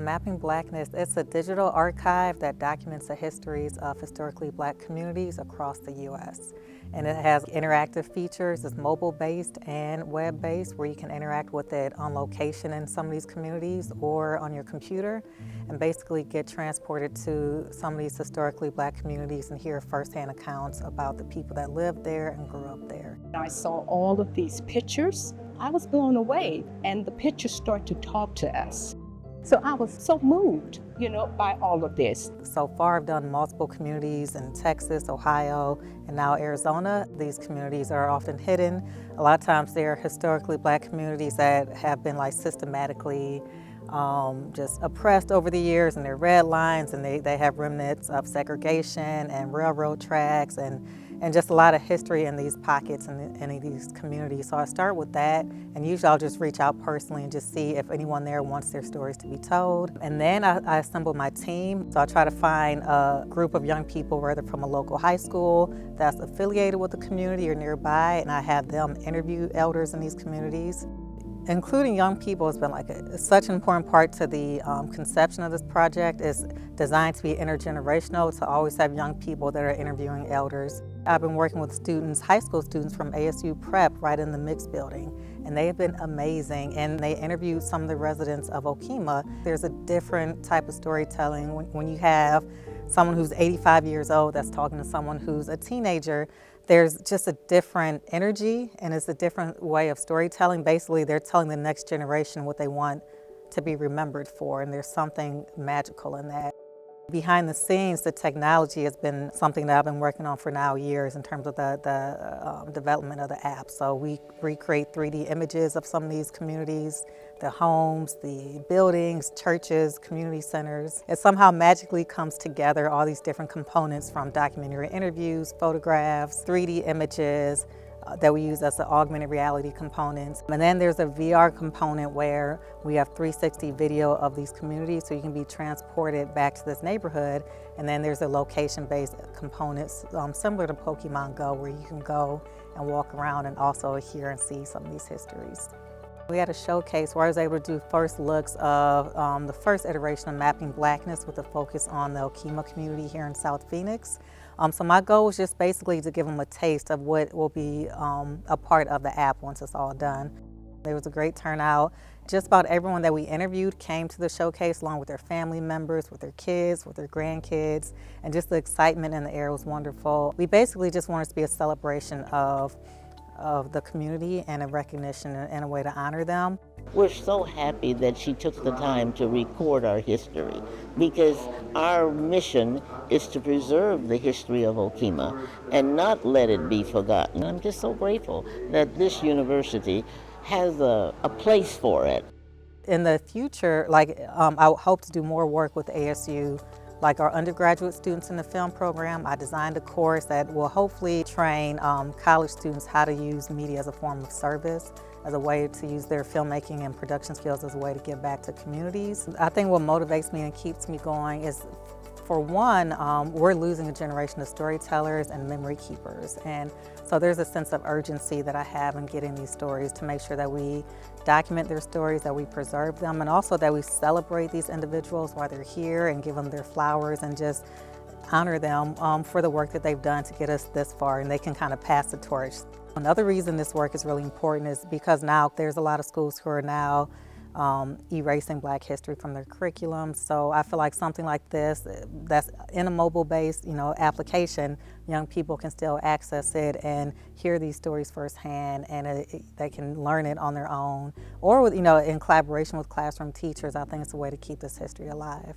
Mapping Blackness, it's a digital archive that documents the histories of historically Black communities across the U.S. And it has interactive features. It's mobile-based and web-based, where you can interact with it on location in some of these communities or on your computer, and basically get transported to some of these historically Black communities and hear firsthand accounts about the people that lived there and grew up there. I saw all of these pictures. I was blown away, and the pictures start to talk to us. So I was so moved, by all of this. So far, I've done multiple communities in Texas, Ohio, and now Arizona. These communities are often hidden. A lot of times they're historically Black communities that have been systematically just oppressed over the years, and they're red lines, and they have remnants of segregation and railroad tracks and just a lot of history in these pockets and in these communities. So I start with that, and usually I'll just reach out personally and just see if anyone there wants their stories to be told. And then I assemble my team. So I try to find a group of young people, whether from a local high school that's affiliated with the community or nearby, and I have them interview elders in these communities. Including young people has been such an important part to the conception of this project. It's designed to be intergenerational, to always have young people that are interviewing elders. I've been working with students, high school students from ASU Prep right in the mixed building, and they have been amazing, and they interviewed some of the residents of Okemah. There's a different type of storytelling when you have someone who's 85 years old that's talking to someone who's a teenager. There's just a different energy, and it's a different way of storytelling. Basically, they're telling the next generation what they want to be remembered for, and there's something magical in that. Behind the scenes, the technology has been something that I've been working on for now years in terms of the development of the app. So we recreate 3D images of some of these communities, the homes, the buildings, churches, community centers. It somehow magically comes together, all these different components from documentary interviews, photographs, 3D images, that we use as the augmented reality components. And then there's a VR component where we have 360 video of these communities, so you can be transported back to this neighborhood. And then there's a location-based components similar to Pokemon Go, where you can go and walk around and also hear and see some of these histories. We had a showcase where I was able to do first looks of the first iteration of Mapping Blackness, with a focus on the Okemah community here in South Phoenix. So my goal was just basically to give them a taste of what will be a part of the app once it's all done. There was a great turnout. Just about everyone that we interviewed came to the showcase along with their family members, with their kids, with their grandkids, and just the excitement in the air was wonderful. We basically just wanted it to be a celebration of the community and a recognition and a way to honor them. We're so happy that she took the time to record our history, because our mission is to preserve the history of Okemah and not let it be forgotten. I'm just so grateful that this university has a place for it. In the future, I hope to do more work with ASU. Like our undergraduate students in the film program, I designed a course that will hopefully train college students how to use media as a form of service, as a way to use their filmmaking and production skills as a way to give back to communities. I think what motivates me and keeps me going is, for one, we're losing a generation of storytellers and memory keepers. And so there's a sense of urgency that I have in getting these stories, to make sure that we document their stories, that we preserve them, and also that we celebrate these individuals while they're here and give them their flowers and just honor them for the work that they've done to get us this far, and they can kind of pass the torch. Another reason this work is really important is because now there's a lot of schools who are now erasing Black history from their curriculum. So I feel like something like this, that's in a mobile-based, application, young people can still access it and hear these stories firsthand, and they can learn it on their own, or with, in collaboration with classroom teachers. I think it's a way to keep this history alive.